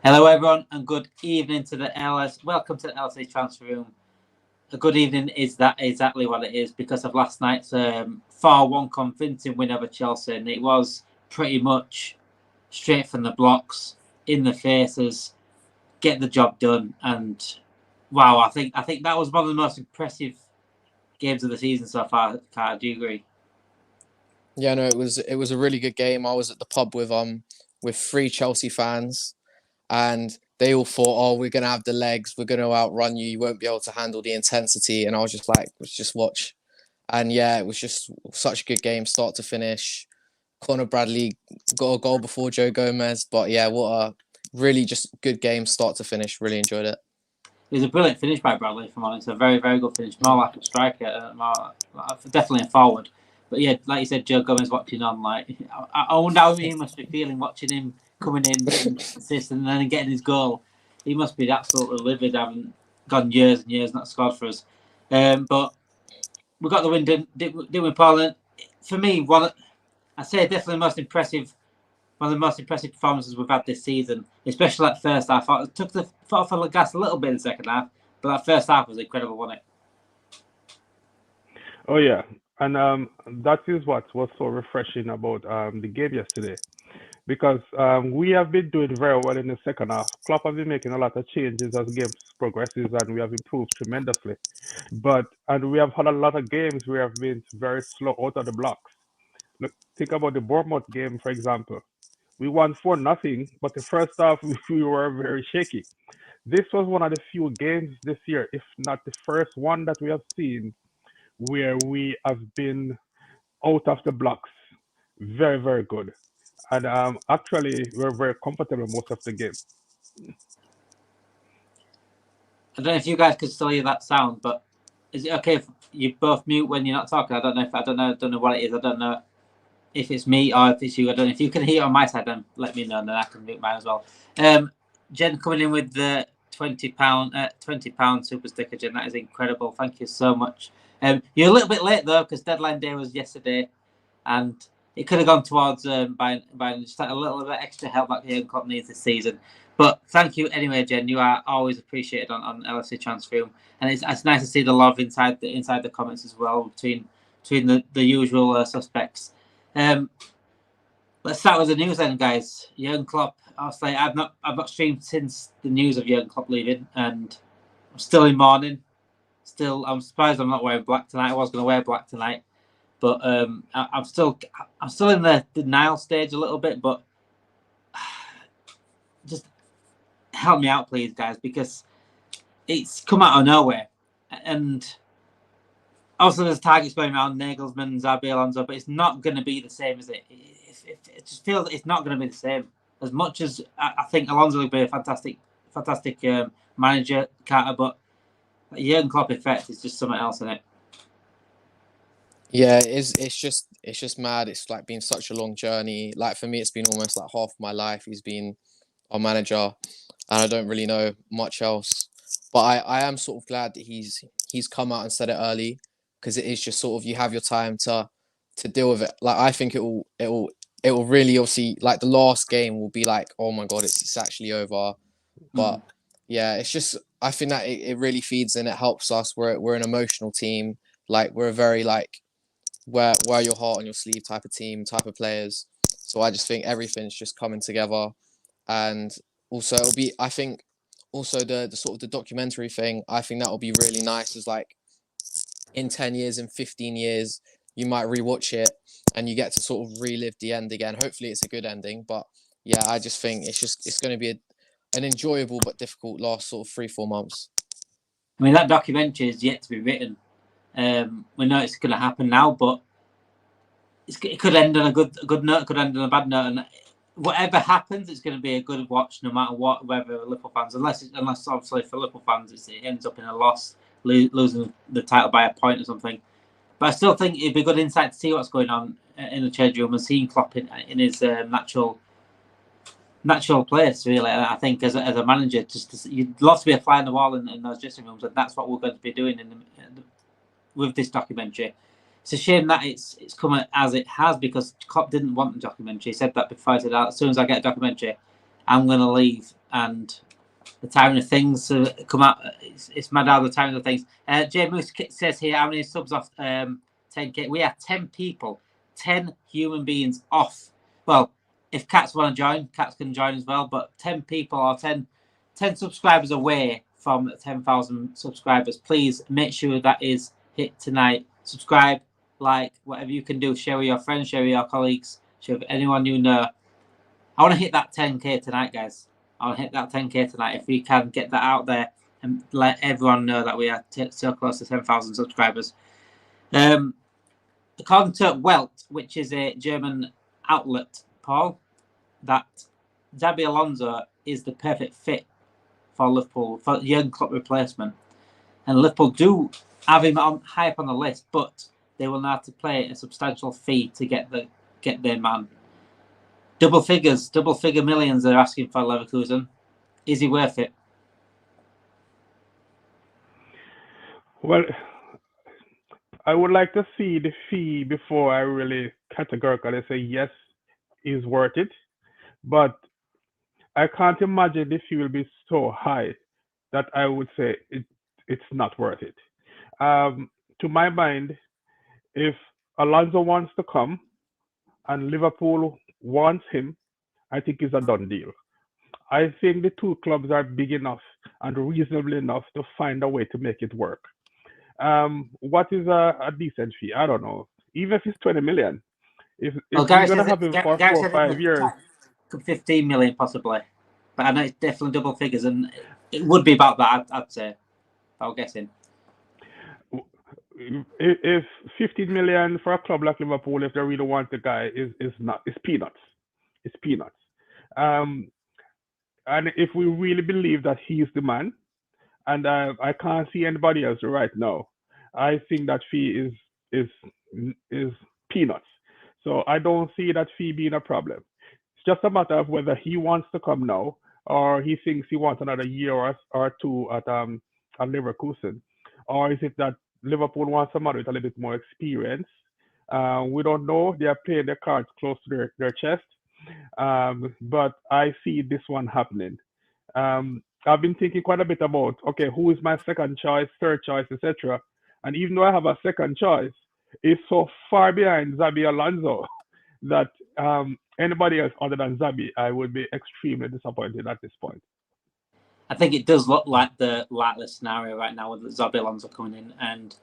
Hello, everyone, and good evening to the LS. Welcome to the LSA Transfer Room. A good evening is that exactly what it is because of last night's 4-1 convincing win over Chelsea, and it was pretty much straight from the blocks, in the faces, get the job done. And wow, I think that was one of the most impressive games of the season so far. Carl, do you agree? Yeah, no, it was a really good game. I was at the pub with three Chelsea fans, and they all thought, "Oh, we're gonna have the legs. We're gonna outrun you. You won't be able to handle the intensity." And I was just like, "Let's just watch." And yeah, it was just such a good game, start to finish. Conor Bradley got a goal before Joe Gomez, but yeah, what a really just good game, start to finish. Really enjoyed it. It was a brilliant finish by Bradley, if I'm honest. A very, very good finish. More like a striker, definitely a forward. But yeah, like you said, Joe Gomez watching on. Like, I wonder how he must be feeling watching him coming in, getting assist, and then getting his goal. He must be absolutely livid, having gone years and years not scored for us. But we got the win, didn't we, Paul? For me, I'd say definitely most impressive. One of the most impressive performances we've had this season, especially that first half. I took the foot off the gas a little bit in the second half, but that first half was incredible, wasn't it? Oh yeah, and that is what was so refreshing about the game yesterday, because we have been doing very well in the second half. Klopp has been making a lot of changes as games progresses, and we have improved tremendously. And we have had a lot of games where we have been very slow out of the blocks. Look, think about the Bournemouth game, for example. We won 4-0, but the first half we were very shaky. This was one of the few games this year, if not the first one that we have seen where we have been out of the blocks very, very good. And actually, we're very comfortable most of the game. I don't know if you guys could still hear that sound, but is it okay if you both mute when you're not talking? I don't know what it is. I don't know if it's me or if it's you. I don't know if you can hear it on my side. Then let me know, and then I can mute mine as well. Jen coming in with the £20 super sticker. Jen, that is incredible. Thank you so much. You're a little bit late though because deadline day was yesterday, and it could have gone towards buying just a little bit extra help that Jurgen Klopp needs this season. But thank you anyway, Jen. You are always appreciated on LFC Transfer Room, and it's nice to see the love inside the comments as well between the usual suspects. Let's start with the news then, guys. Jurgen Klopp. Obviously, I've not streamed since the news of Jurgen Klopp leaving, and I'm still in mourning. Still, I'm surprised I'm not wearing black tonight. I was going to wear black tonight, but I'm still in the denial stage a little bit. But just help me out, please, guys, because it's come out of nowhere, and also there's targets going around Nagelsmann, Xabi Alonso, but it's not going to be the same, is it? It just feels it's not going to be the same. As much as I think Alonso will be a fantastic manager, Carter, but the Jurgen Klopp effect is just something else in it. Yeah, it's just mad. It's like been such a long journey. Like for me, it's been almost like half my life. He's been our manager, and I don't really know much else. But I am sort of glad that he's come out and said it early, because it is just sort of you have your time to deal with it. Like I think it will really, obviously, like the last game will be like, oh my God, it's actually over. But yeah, it's just, I think that it really feeds and it helps us. We're an emotional team. Like we're a very like wear your heart on your sleeve type of team, type of players. So I just think everything's just coming together. And also it'll be, I think also the sort of the documentary thing, I think that will be really nice, is like in 10 years, in 15 years, you might rewatch it and you get to sort of relive the end again. Hopefully it's a good ending, but yeah, I just think it's going to be an enjoyable but difficult last sort of 3-4 months. I mean, that documentary is yet to be written. We know it's going to happen now, but it could end on a good note, it could end on a bad note, and whatever happens, it's going to be a good watch no matter what. Whether Liverpool fans, unless obviously for Liverpool fans, it ends up in a loss, losing the title by a point or something. But I still think it'd be good insight to see what's going on in the change room and seeing Klopp in his natural place. Really, I think as a manager, you'd love to be a fly on the wall in those dressing rooms, and that's what we're going to be doing with this documentary. It's a shame that it's come as it has, because Klopp didn't want the documentary. He said that before. He said, as soon as I get a documentary, I'm going to leave. and the timing of things come out. It's mad how the timing of things. Jay Moose says here, how many subs off 10K? We are 10 people, 10 human beings off. Well, if Cats want to join, Cats can join as well, but 10 people or 10 subscribers away from 10,000 subscribers. Please make sure that is hit tonight. Subscribe, like, whatever you can do. Share with your friends, share with your colleagues, share with anyone you know. I want to hit that 10K tonight, guys. I want to hit that 10K tonight. If we can get that out there and let everyone know that we are so close to 10,000 subscribers. According to Welt, which is a German outlet, Paul, that Xabi Alonso is the perfect fit for Liverpool, for Jurgen Klopp replacement. And Liverpool do have him high up on the list, but they will now have to pay a substantial fee to get their man. Double figure millions they're asking for Leverkusen. Is he worth it? Well, I would like to see the fee before I really categorically say yes, he's worth it. But I can't imagine the fee will be so high that I would say it's not worth it. To my mind, if Alonso wants to come and Liverpool wants him, I think it's a done deal. I think the two clubs are big enough and reasonable enough to find a way to make it work. What is a decent fee? I don't know. Even if it's 20 million, if you're gonna have him for 4 or 5 years, 15 million possibly. But I know it's definitely double figures, and it would be about that. I'd say. I'm guessing. If 15 million for a club like Liverpool, if they really want the guy, is peanuts. It's peanuts. And if we really believe that he's the man, and I can't see anybody else right now, I think that fee is peanuts. So I don't see that fee being a problem. It's just a matter of whether he wants to come now or he thinks he wants another year or two at Leverkusen, or is it that Liverpool wants somebody with a little bit more experience? We don't know. They are playing their cards close to their chest. But I see this one happening. I've been thinking quite a bit about, okay, who is my second choice, third choice, etc. And even though I have a second choice, it's so far behind Xabi Alonso that anybody else other than Xabi, I would be extremely disappointed at this point. I think it does look like the likely scenario right now with Xabi Alonso coming in, and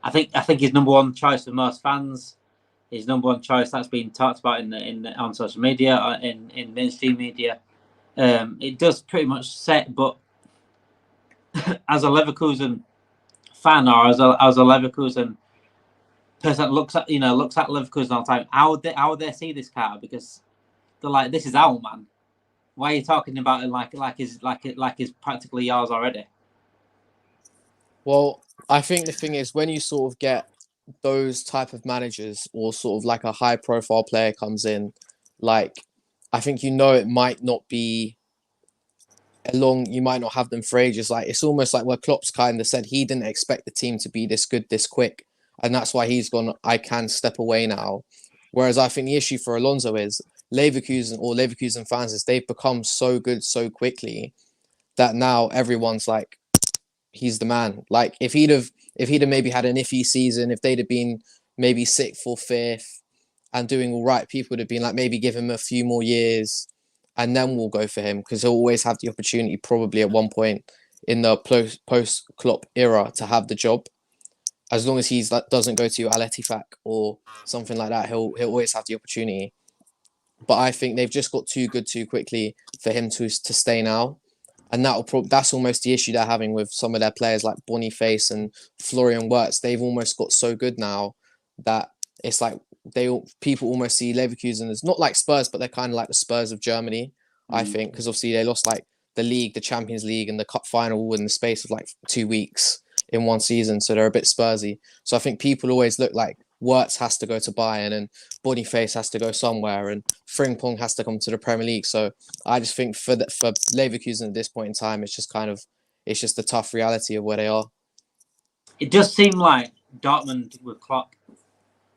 I think his number one choice for most fans, his number one choice that's been talked about on social media, or in mainstream media. It does pretty much set, but as a Leverkusen fan or as a Leverkusen person that looks at Leverkusen all the time, how would they see this car? Because they're like, this is our man. Why are you talking about it like he's practically yours already? Well, I think the thing is when you sort of get those type of managers or sort of like a high profile player comes in, like I think it might not be you might not have them for ages. Like it's almost like where Klopp's kind of said he didn't expect the team to be this good this quick, and that's why he's gone, I can step away now. Whereas I think the issue for Alonso is Leverkusen fans is they've become so good so quickly that now everyone's like, he's the man. Like if he'd have maybe had an iffy season, if they'd have been maybe 6th or 5th and doing all right, people would have been like, maybe give him a few more years and then we'll go for him, because he'll always have the opportunity probably at one point in the post-Klopp era to have the job. As long as he doesn't go to Al Ettifaq or something like that, he'll always have the opportunity. But I think they've just got too good too quickly for him to stay now. And that's almost the issue they're having with some of their players like Boniface and Florian Wirtz. They've almost got so good now that it's like people almost see Leverkusen as not like Spurs, but they're kind of like the Spurs of Germany, I think, because obviously they lost like the league, the Champions League, and the Cup final in the space of like 2 weeks in one season, so they're a bit Spursy. So I think people always look like Wirtz has to go to Bayern and Boniface has to go somewhere and Frimpong has to come to the Premier League. So I just think for Leverkusen at this point in time, it's just the tough reality of where they are. It does seem like Dortmund with Klopp.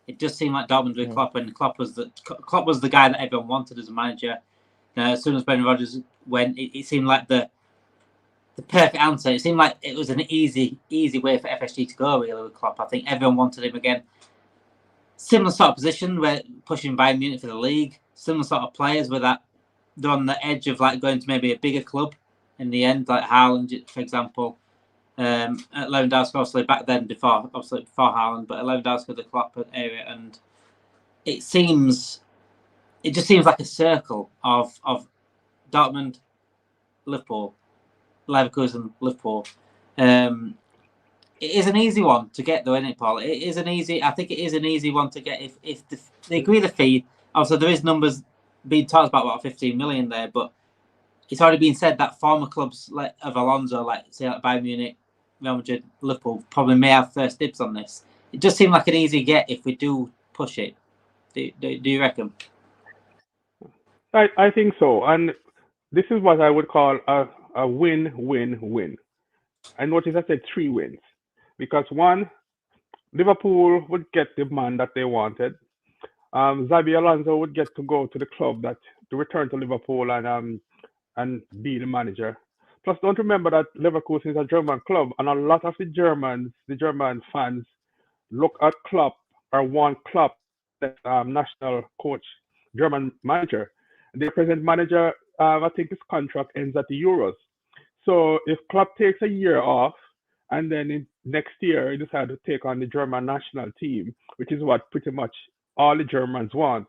It does seem like Dortmund with Klopp, and Klopp was the guy that everyone wanted as a manager. As soon as Brendan Rodgers went, it seemed like the perfect answer. It seemed like it was an easy way for FSG to go, really, with Klopp. I think everyone wanted him again. Similar sort of position, where pushing Bayern Munich for the league. Similar sort of players with that. They're on the edge of like going to maybe a bigger club in the end, like Haaland, for example. At Lewandowski, obviously back then before Haaland, but at Lewandowski, the Klopp area, and it just seems like a circle of Dortmund, Liverpool, Leverkusen, Liverpool. It is an easy one to get, though, isn't it, Paul? I think it is an easy one to get if they agree the fee. Also, there is numbers being talked about 15 million there, but it's already been said that former clubs of Alonso, like say like Bayern Munich, Real Madrid, Liverpool, probably may have first dibs on this. It does seem like an easy get if we do push it. Do you reckon? I think so, and this is what I would call a win-win-win. I noticed I said 3 wins because one, Liverpool would get the man that they wanted. Xabi Alonso would get to go to the club to return to Liverpool and be the manager. Plus, don't remember that Leverkusen is a German club, and a lot of the German fans, look at Klopp or want Klopp as national coach, German manager. The present manager, I think his contract ends at the Euros. So if Klopp takes a year off, and then next year he decides to take on the German national team, which is what pretty much all the Germans want,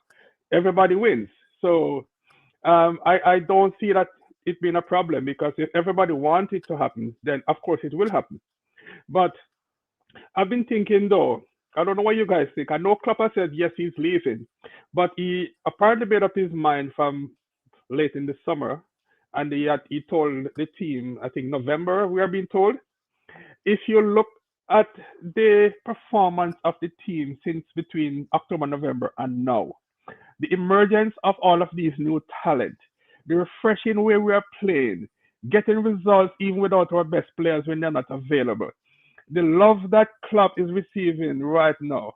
everybody wins. So I don't see that it being a problem, because if everybody wants it to happen, then of course it will happen. But I've been thinking though, I don't know what you guys think. I know Klopp has said yes, he's leaving, but he apparently made up his mind from late in the summer, and he told the team, I think November, we are being told. If you look at the performance of the team since between October, November, and now, the emergence of all of these new talent, the refreshing way we are playing, getting results even without our best players when they're not available, the love that Klopp is receiving right now,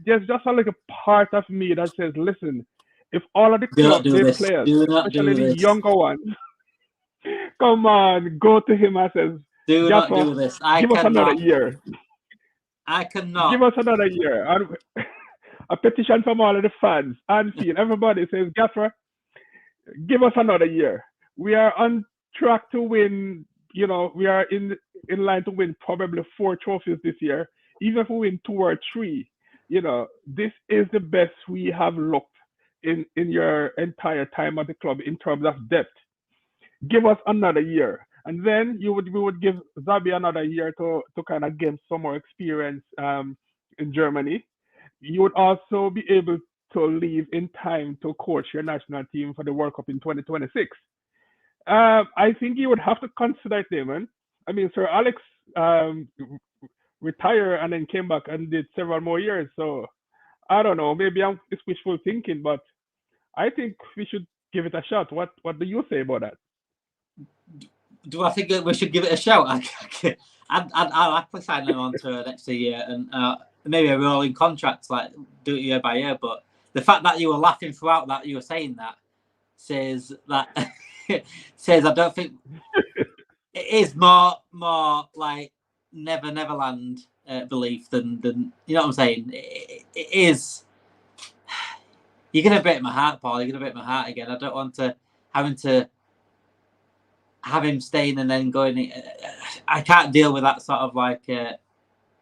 there's just a little part of me that says, listen, if all of the club players, especially the younger ones, come on, go to him and says, do not do this. Give us another year. I cannot. Give us another year. And a petition from all of the fans and everybody says, Gaffer, give us another year. We are on track to win. We are in line to win probably 4 trophies this year. Even if we win 2 or 3, this is the best we have looked in your entire time at the club in terms of depth. Give us another year. And then we would give Xabi another year to kind of gain some more experience in Germany. You would also be able to leave in time to coach your national team for the World Cup in 2026. I think you would have to consider it, Damon. I mean, Sir Alex retired and then came back and did several more years. So I don't know. Maybe it's wishful thinking, but I think we should give it a shot. What do you say about that? Do I think that we should give it a shout? I'll happily sign them on to next year and maybe a rolling contract, like do it year by year. But the fact that you were laughing throughout that, you were saying that, says that says I don't think it is more like Neverland belief than you know what I'm saying. It is. You're gonna break my heart, Paul. You're gonna break my heart again. I don't want to have him staying and then going. I can't deal with that sort of like. I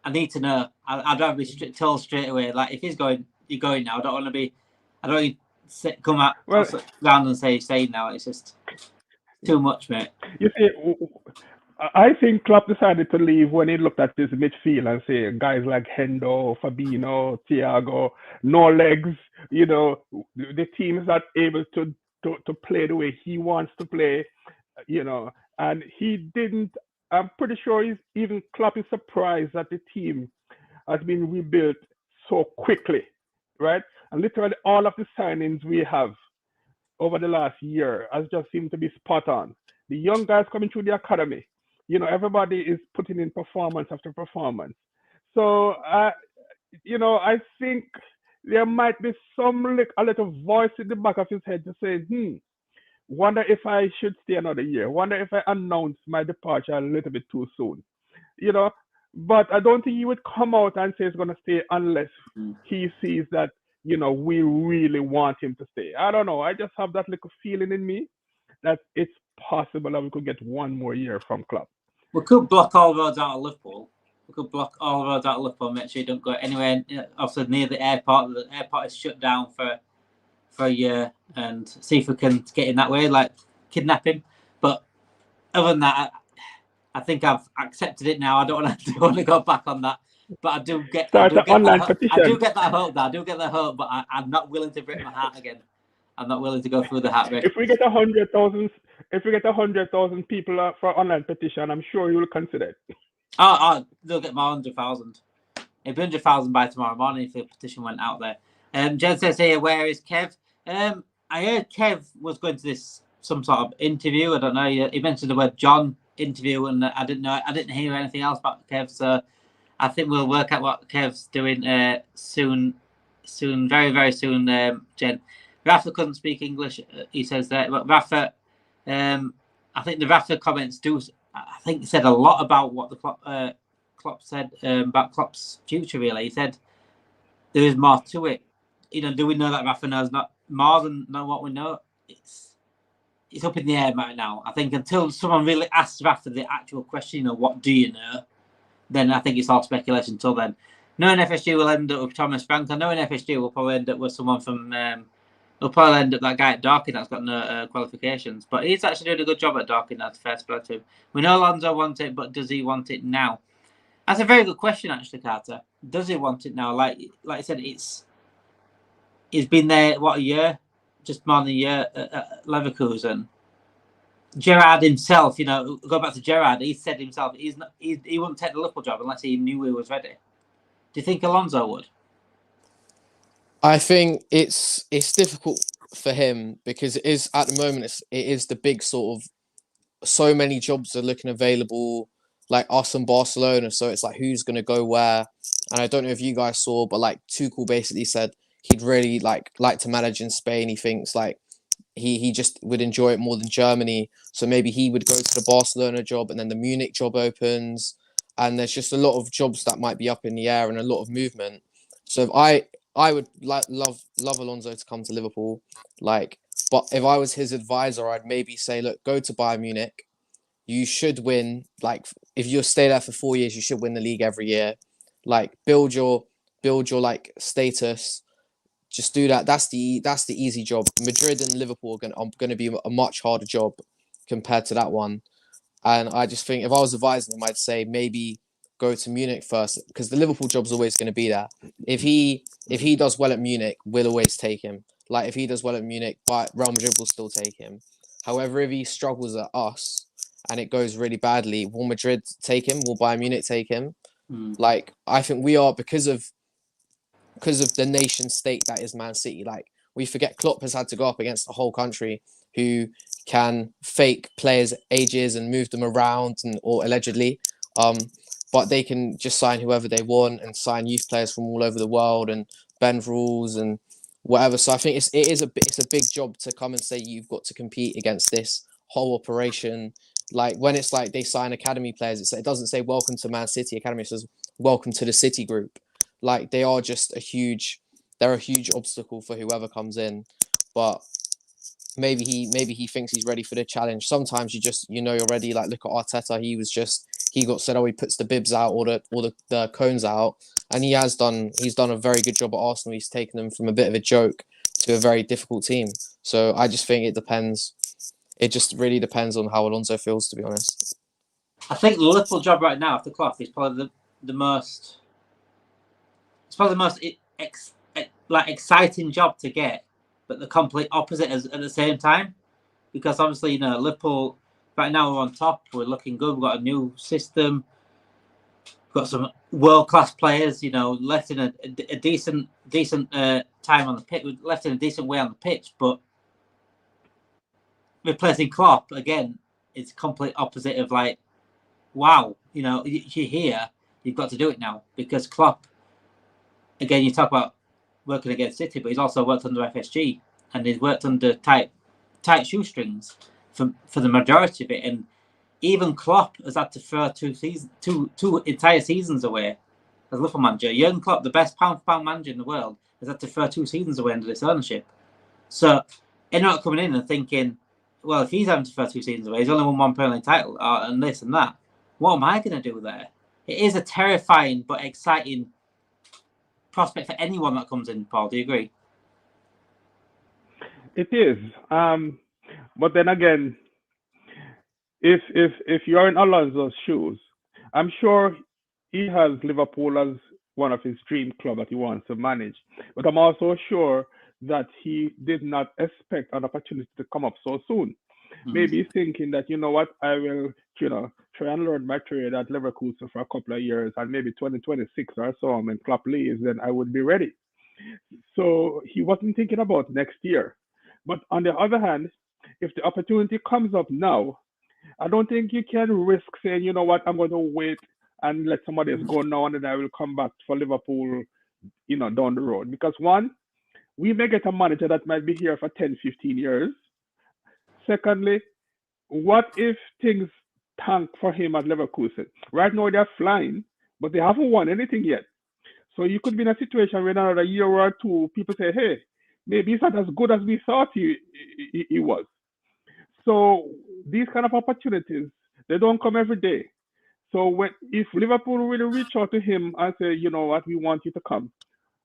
need to know. I'd rather be told straight away. Like if he's going, you're going now. I don't want to come out round and say he's staying now. It's just too much, mate. You see, I think Klopp decided to leave when he looked at his midfield and say guys like Hendo, Fabinho, Thiago, no legs. The team is not able to play the way he wants to play. And he didn't. I'm pretty sure even Klopp is surprised that the team has been rebuilt so quickly, right? And literally all of the signings we have over the last year has just seemed to be spot on. The young guys coming through the academy, everybody is putting in performance after performance. So, I think there might be a little voice in the back of his head to say, Wonder if I should stay another year. Wonder if I announce my departure a little bit too soon. You know, but I don't think he would come out and say he's going to stay unless he sees that, we really want him to stay. I don't know. I just have that little feeling in me that it's possible that we could get one more year from Klopp. We could block all roads out of Liverpool. Make sure you don't go anywhere. Also near the airport. The airport is shut down for a year, and see if we can get in that way, like kidnap him. But other than that, I think I've accepted it now. I don't want to go back on that. But I do get online petition. I do get that hope. But I'm not willing to break my heart again. I'm not willing to go through the heartbreak. If we get 100,000 people for online petition, I'm sure you will consider it. Oh, they'll get more 100,000. It'll be 100,000 by tomorrow morning if the petition went out there. Jen says here, where is Kev? I heard Kev was going to some sort of interview. I don't know. He mentioned the word John interview, and I didn't hear anything else about Kev. So I think we'll work out what Kev's doing soon, very, very soon. Jen, Rafa couldn't speak English. He says that, but Rafa, I think the Rafa comments do. I think he said a lot about what the Klopp said about Klopp's future. Really, he said there is more to it. Do we know that Rafa knows not more than what we know? It's up in the air right now. I think until someone really asks Rafa the actual question, what do you know? Then I think it's all speculation until then. Knowing FSG will end up with Thomas Frank. Knowing FSG will probably end up with someone from... We'll probably end up that guy at Dorking that's got no qualifications. But he's actually doing a good job at Dorking. That's fair play to him. We know Alonso wants it, but does he want it now? That's a very good question, actually, Carter. Does he want it now? Like I said, he's been there, a year? Just more than a year at Leverkusen. Gerrard himself, go back to Gerrard, he said himself he wouldn't take the Liverpool job unless he knew he was ready. Do you think Alonso would? I think it's difficult for him because it is at the moment it is the big sort of so many jobs are looking available, like us and Barcelona. So it's like who's going to go where? And I don't know if you guys saw, but like Tuchel basically said he'd really like to manage in Spain. He thinks like he just would enjoy it more than Germany. So maybe he would go to the Barcelona job and then the Munich job opens. And there's just a lot of jobs that might be up in the air and a lot of movement. So if I would love Alonso to come to Liverpool, but if I was his advisor, I'd maybe say, look, go to Bayern Munich. You should win. Like, if you stay there for 4 years, you should win the league every year. Like, build your like status. Just do that. That's the easy job. Madrid and Liverpool are going to be a much harder job compared to that one. And I just think if I was advising him, I'd say maybe go to Munich first because the Liverpool job's always going to be there. If he does well at Munich, we'll always take him. Like if he does well at Munich, but Real Madrid will still take him. However, if he struggles at us and it goes really badly, will Madrid take him? Will Bayern Munich take him? Like I think we are because of the nation state that is Man City. Like we forget Klopp has had to go up against the whole country who can fake players' ages and move them around or allegedly. But they can just sign whoever they want and sign youth players from all over the world and bend rules and whatever. So I think it's a big job to come and say you've got to compete against this whole operation. Like when it's like they sign academy players, it doesn't say welcome to Man City Academy. It says welcome to the City Group. Like they are just they're a huge obstacle for whoever comes in. But maybe he thinks he's ready for the challenge. Sometimes you're ready. Like look at Arteta. He got said, he puts the bibs out or the cones out, and he's done a very good job at Arsenal. He's taken them from a bit of a joke to a very difficult team. So I just think it depends. It just really depends on how Alonso feels, to be honest. I think the Liverpool job right now after Klopp is probably the most. It's probably the most exciting job to get, but the complete opposite at the same time, because obviously Liverpool. Right now we're on top. We're looking good. We've got a new system. We've got some world-class players. Left in a decent time on the pitch. Left in a decent way on the pitch. But replacing Klopp again, it's complete opposite of like, wow. You're here. You've got to do it now because Klopp. Again, you talk about working against City, but he's also worked under FSG and he's worked under tight tight shoestrings for the majority of it. And even Klopp has had to throw two entire seasons away as Liverpool manager. Jurgen Klopp, the best pound-for-pound manager in the world, has had to throw 2 seasons away under this ownership. So anyone not coming in and thinking, well, if he's having to throw 2 seasons away, he's only won 1 Premier League title and this and that. What am I going to do there? It is a terrifying but exciting prospect for anyone that comes in, Paul. Do you agree? It is. But then again, if you're in Alonso's shoes, I'm sure he has Liverpool as one of his dream club that he wants to manage. But I'm also sure that he did not expect an opportunity to come up so soon. Maybe he's thinking that, you know what, I will, try and learn my trade at Leverkusen for a couple of years, and maybe 2026 or so, when Klopp leaves, then I would be ready. So he wasn't thinking about next year. But on the other hand, if the opportunity comes up now, I don't think you can risk saying, you know what, I'm going to wait and let somebody else go now, and then I will come back for Liverpool, down the road. Because one, we may get a manager that might be here for 10, 15 years. Secondly, what if things tank for him at Leverkusen? Right now they're flying, but they haven't won anything yet. So you could be in a situation where another year or two, people say, hey, maybe he's not as good as we thought he was. So these kind of opportunities, they don't come every day. So if Liverpool really reach out to him and say, you know what, we want you to come,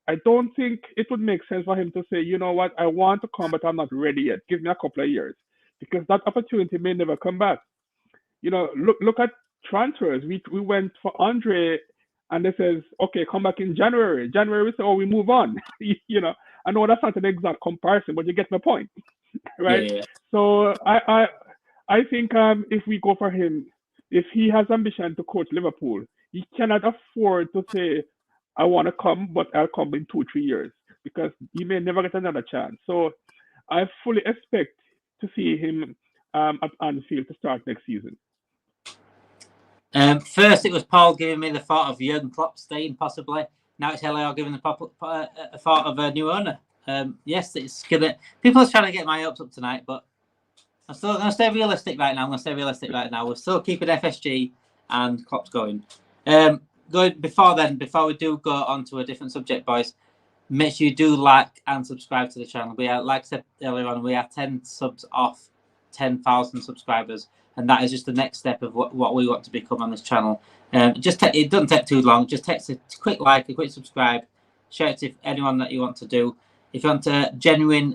I don't think it would make sense for him to say, you know what, I want to come, but I'm not ready yet. Give me a couple of years. Because that opportunity may never come back. Look at transfers. We went for Andre, and they says, okay, come back in January. January, we say, oh, we move on. I know that's not an exact comparison, but you get my point, right? Yeah. So I think if we go for him, if he has ambition to coach Liverpool, he cannot afford to say, I want to come, but I'll come in 2-3 years, because he may never get another chance. So I fully expect to see him at Anfield to start next season. First, it was Paul giving me the thought of Jurgen Klopp staying, possibly. Now it's LAR giving the thought of a new owner. Yes, it's gonna. People are trying to get my hopes up tonight, but I'm still going to stay realistic right now. We're still keeping FSG and Klopp's going. Before we do go on to a different subject, boys, make sure you do like and subscribe to the channel. We are, like I said earlier on, we are 10 subs off 10,000 subscribers, and that is just the next step of what we want to become on this channel. It doesn't take too long. Just text a quick like, a quick subscribe, share it to anyone that you want to do. If you want genuine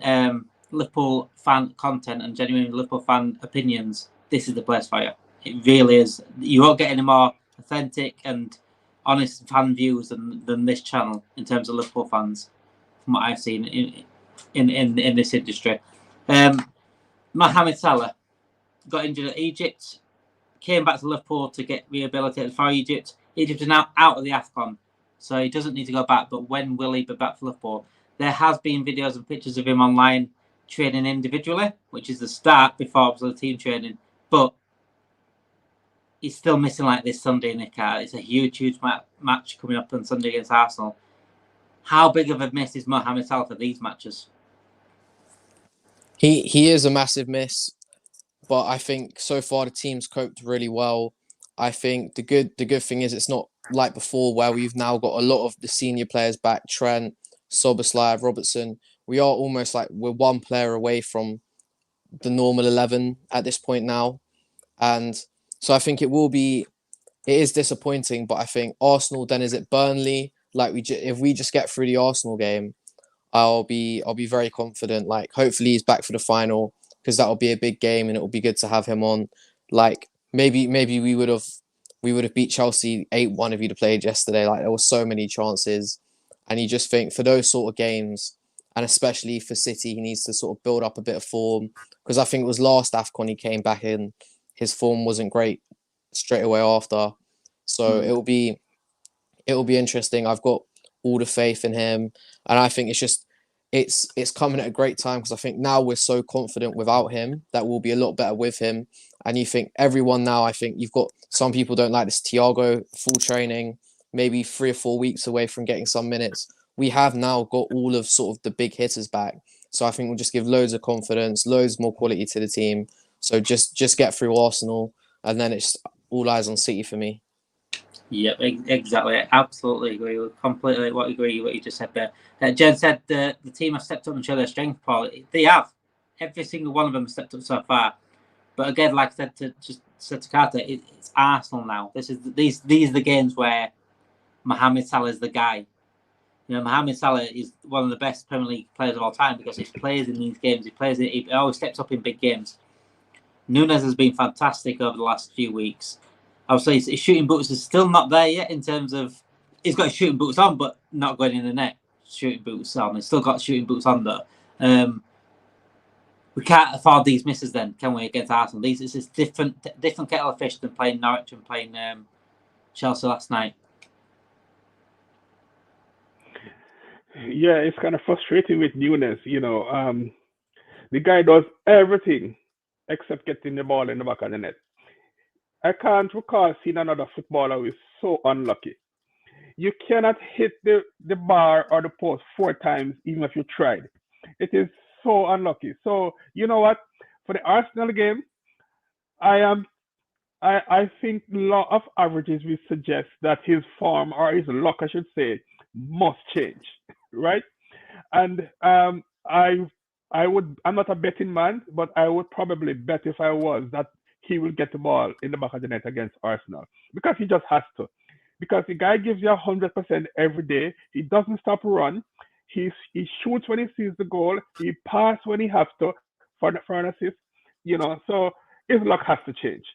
Liverpool fan content and genuine Liverpool fan opinions, this is the place for you. It really is. You won't get any more authentic and honest fan views than this channel in terms of Liverpool fans, from what I've seen in this industry. Mohamed Salah got injured at Egypt, came back to Liverpool to get rehabilitated for Egypt. Egypt is now out of the AFCON, so he doesn't need to go back. But when will he be back for Liverpool? There has been videos and pictures of him online training individually, which is the start before the team training. But he's still missing like this Sunday, Nick. It's a huge match coming up on Sunday against Arsenal. How big of a miss is Mohamed Salah for these matches? He is a massive miss, but I think so far the team's coped really well. I think the good thing is it's not like before where we've now got a lot of the senior players back, Trent, Szoboszlai, Robertson. We are almost like we're one player away from the normal 11 at this point now. And so I think it is disappointing, but I think Arsenal, then is it Burnley? Like if we just get through the Arsenal game, I'll be very confident. Like hopefully he's back for the final, because that will be a big game and it will be good to have him on. Like maybe we would have beat Chelsea 8-1 if he'd have played yesterday. Like there were so many chances, and you just think for those sort of games, and especially for City, he needs to sort of build up a bit of form, because I think it was last AFCON he came back in, his form wasn't great straight away after. So it'll be interesting. I've got all the faith in him, and I think it's coming at a great time, because I think now we're so confident without him that we'll be a lot better with him. And you think everyone now, I think you've got some people don't like this Thiago full training, maybe 3 or 4 weeks away from getting some minutes. We have now got all of sort of the big hitters back, So I think we'll just give loads of confidence, loads more quality to the team. So just get through Arsenal, and then it's all eyes on City for me. Yep, exactly. Absolutely agree. Completely what you just said there. Jen said the team have stepped up and showed their strength, Paul. They have. Every single one of them has stepped up so far. But again, like I said to Carter, it's Arsenal now. These are the games where Mohamed Salah is the guy. You know, Mohamed Salah is one of the best Premier League players of all time because he plays in these games. He always steps up in big games. Nunes has been fantastic over the last few weeks. Obviously, his shooting boots is still not there yet in terms of he's got his shooting boots on, but not going in the net. Shooting boots on. He's still got shooting boots on though. We can't afford these misses then, can we, against Arsenal? This is different kettle of fish than playing Norwich and playing Chelsea last night. Yeah, it's kind of frustrating with Nunes. You know, the guy does everything except getting the ball in the back of the net. I can't recall seeing another footballer who is so unlucky. You cannot hit the bar or the post 4 times, even if you tried. It is so unlucky. So you know what? For the Arsenal game, I think law of averages will suggest that his form, or his luck, I should say, must change, right? And I'm not a betting man, but I would probably bet if I was that he will get the ball in the back of the net against Arsenal because he just has to. Because the guy gives you 100% every day. He doesn't stop run. He shoots when he sees the goal. He passes when he has to for an assist. You know, so his luck has to change.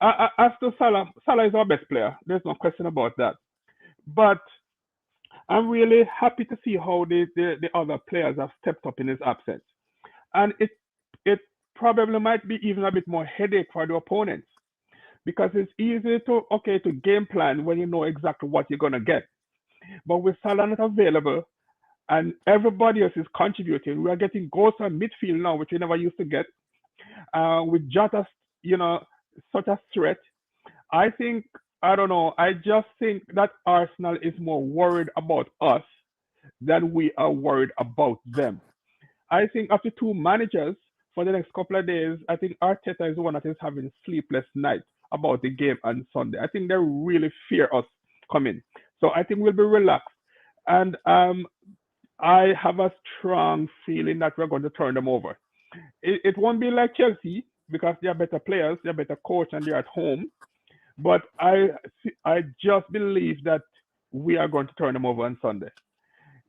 As to Salah, Salah is our best player. There's no question about that. But I'm really happy to see how the other players have stepped up in his absence. And it probably might be even a bit more headache for the opponents because it's easy to game plan when you know exactly what you're gonna get. But with Salah not available and everybody else is contributing, we are getting goals from midfield now, which we never used to get. With Jota, such a threat. I don't know. I just think that Arsenal is more worried about us than we are worried about them. I think after 2 managers for the next couple of days, I think Arteta is the one that is having sleepless nights about the game on Sunday. I think they really fear us coming. So I think we'll be relaxed. And I have a strong feeling that we're going to turn them over. It won't be like Chelsea because they are better players, they're better coach, and they're at home. But I just believe that we are going to turn them over on Sunday.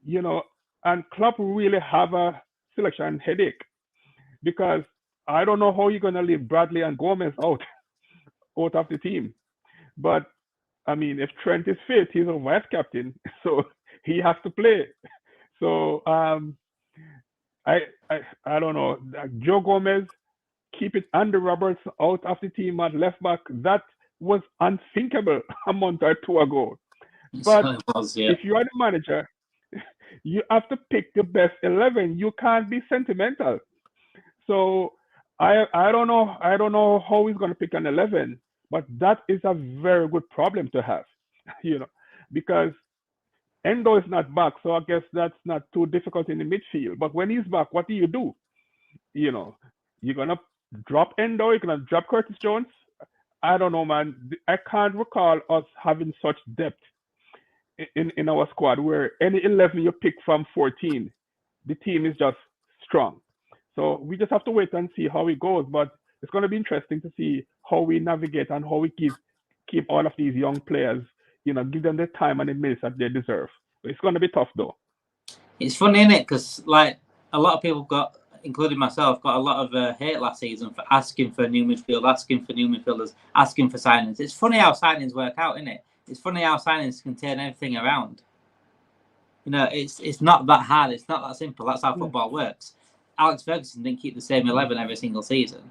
You know, and Klopp really have a selection headache because I don't know how you're going to leave Bradley and Gomez out of the team. But I mean, if Trent is fit, he's a vice captain, so he has to play. So I don't know. Joe Gomez, keep it Andy Roberts out of the team at left back. That was unthinkable a month or 2 ago. But if you are the manager, you have to pick the best 11. You can't be sentimental. So I don't know how he's going to pick an 11, but that is a very good problem to have, because Endo is not back, so I guess that's not too difficult in the midfield. But when he's back, what do? You're gonna drop Endo, you're gonna drop Curtis Jones. I don't know, man. I can't recall us having such depth in our squad where any 11 you pick from 14, the team is just strong. So we just have to wait and see how it goes. But it's going to be interesting to see how we navigate and how we keep all of these young players, give them the time and the minutes that they deserve. It's going to be tough, though. It's funny, isn't it? Because a lot of people including myself, got a lot of hate last season for asking for new midfield, asking for new midfielders, asking for signings. It's funny how signings work out, isn't it? It's funny how signings can turn everything around. It's not that hard. It's not that simple. That's how football works. Alex Ferguson didn't keep the same 11 every single season.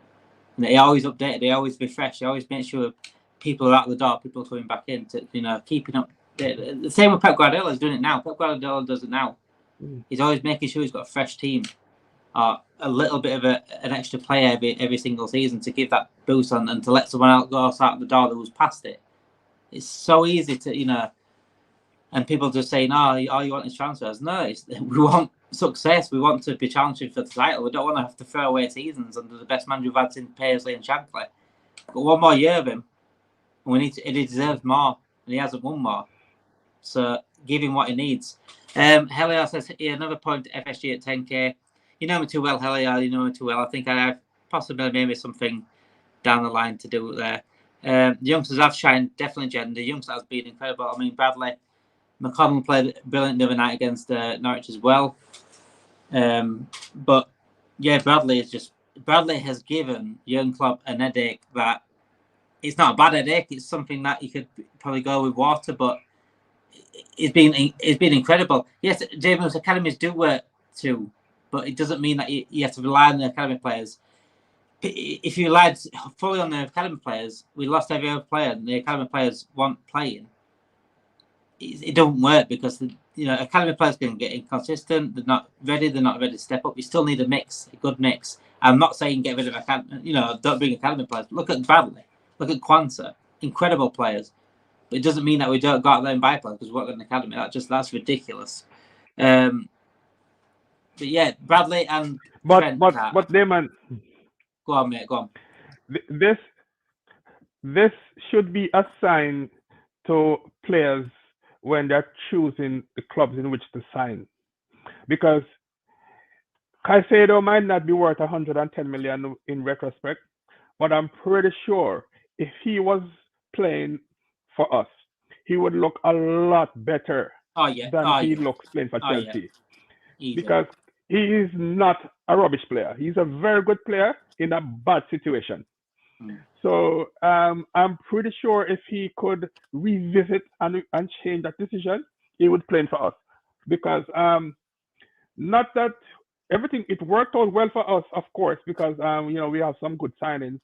He always updated. He always refreshed. He always made sure people are out the door, people are coming back in to, keeping up. The same with Pep Guardiola is doing it now. Pep Guardiola does it now. He's always making sure he's got a fresh team, or a little bit of an extra player every single season to give that boost on and to let someone else out the door that was past it. It's so easy to, and people just saying, all you want is transfers. No, we want success. We want to be challenging for the title. We don't want to have to throw away seasons under the best manager we've had since Paisley and Shankly. Got one more year of him, and we need to, he deserves more, and he hasn't won more. So give him what he needs. Heliar says here, another point, FSG at 10k. You know me too well, Heliar. You know me too well. I think I have possibly maybe something down the line to do there. The youngsters have shined, definitely Jen. The youngsters has been incredible. I mean, Bradley McConnell played brilliant the other night against Norwich as well. But yeah, Bradley has given Jurgen Klopp an headache that it's not a bad headache. It's something that you could probably go with water, but it's been incredible. Yes, James, academies do work too, but it doesn't mean that you have to rely on the academy players. If you relied fully on the academy players, we lost every other player, and the academy players weren't playing. It don't work because academy players can get inconsistent. They're not ready to step up. You still need a good mix. I'm not saying get rid of academy. Don't bring academy players. Look at Bradley. Look at Kwanzaa. Incredible players. But it doesn't mean that we don't go out there and buy players because we're in the academy. That's ridiculous. But yeah, Bradley and Trent. But Damon, go on, mate. Go on. This should be a sign to players when they're choosing the clubs in which to sign, because Caicedo might not be worth 110 million in retrospect, but I'm pretty sure if he was playing for us, he would look a lot better than he looks playing for Chelsea. Because he is not a rubbish player. He's a very good player in a bad situation. So I'm pretty sure if he could revisit and change that decision, he would play for us. Because not that everything, it worked out well for us, of course, because we have some good signings.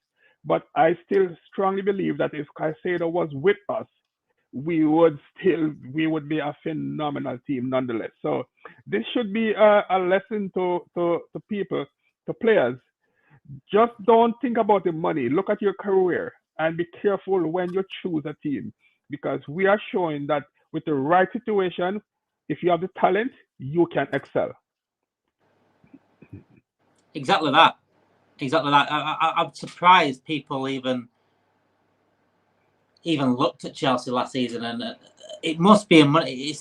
But I still strongly believe that if Caicedo was with us, we would be a phenomenal team nonetheless. So this should be a lesson to people, to players. Just don't think about the money. Look at your career and be careful when you choose a team, because we are showing that with the right situation, if you have the talent, you can excel. Exactly that. I'm surprised people even looked at Chelsea last season, and it must be a money.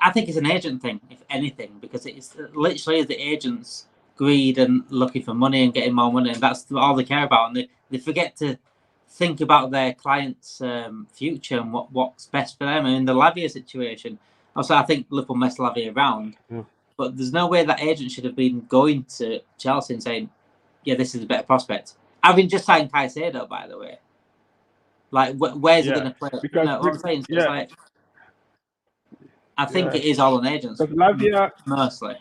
I think it's an agent thing, if anything, because it's literally the agents' greed and looking for money and getting more money, and that's all they care about. And they forget to think about their clients' future and what's best for them. And in the Lavia situation, also I think Liverpool messed Lavia around, but there's no way that agent should have been going to Chelsea and saying, "Yeah, this is a better prospect." Having just signed Caicedo, by the way. Like, where's he going to play? Because what I'm saying is, I think it is all on agents. Lavia, mostly.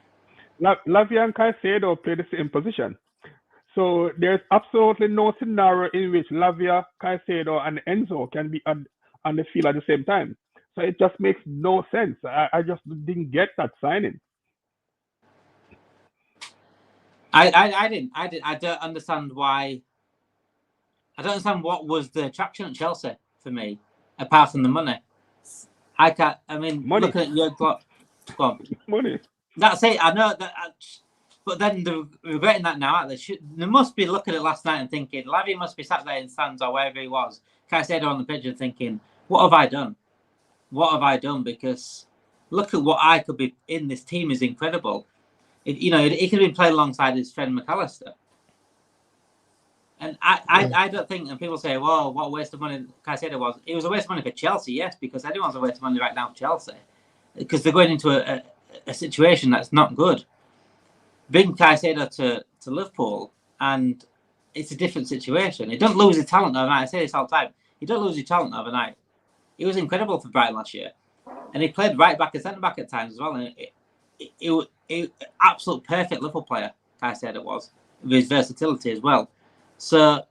Lavia and Caicedo play the same position. So there's absolutely no scenario in which Lavia, Caicedo, and Enzo can be on the field at the same time. So it just makes no sense. I just didn't get that signing. I didn't. I don't understand why. I don't understand what was the attraction at Chelsea for me, apart from the money. I can't. I mean, money. Looking at your clock, go on. Money. That's it. I know that. But then they're regretting that now. They must be looking at last night and thinking, Lavia must be sat there in stands or wherever he was, Caicedo on the pitch and thinking, what have I done? What have I done? Because look at what I could be in. This team is incredible. He could have been playing alongside his friend McAllister. And I don't think, and people say, well, what a waste of money Caicedo was. It was a waste of money for Chelsea, yes, because anyone's a waste of money right now for Chelsea. Because they're going into a situation that's not good. Bring Caicedo to Liverpool, and it's a different situation. He don't lose his talent overnight. I say this all the time. He don't lose his talent overnight. He was incredible for Brighton last year. And he played right back and centre back at times as well. And it absolute perfect Liverpool player, Caicedo was, with his versatility as well. So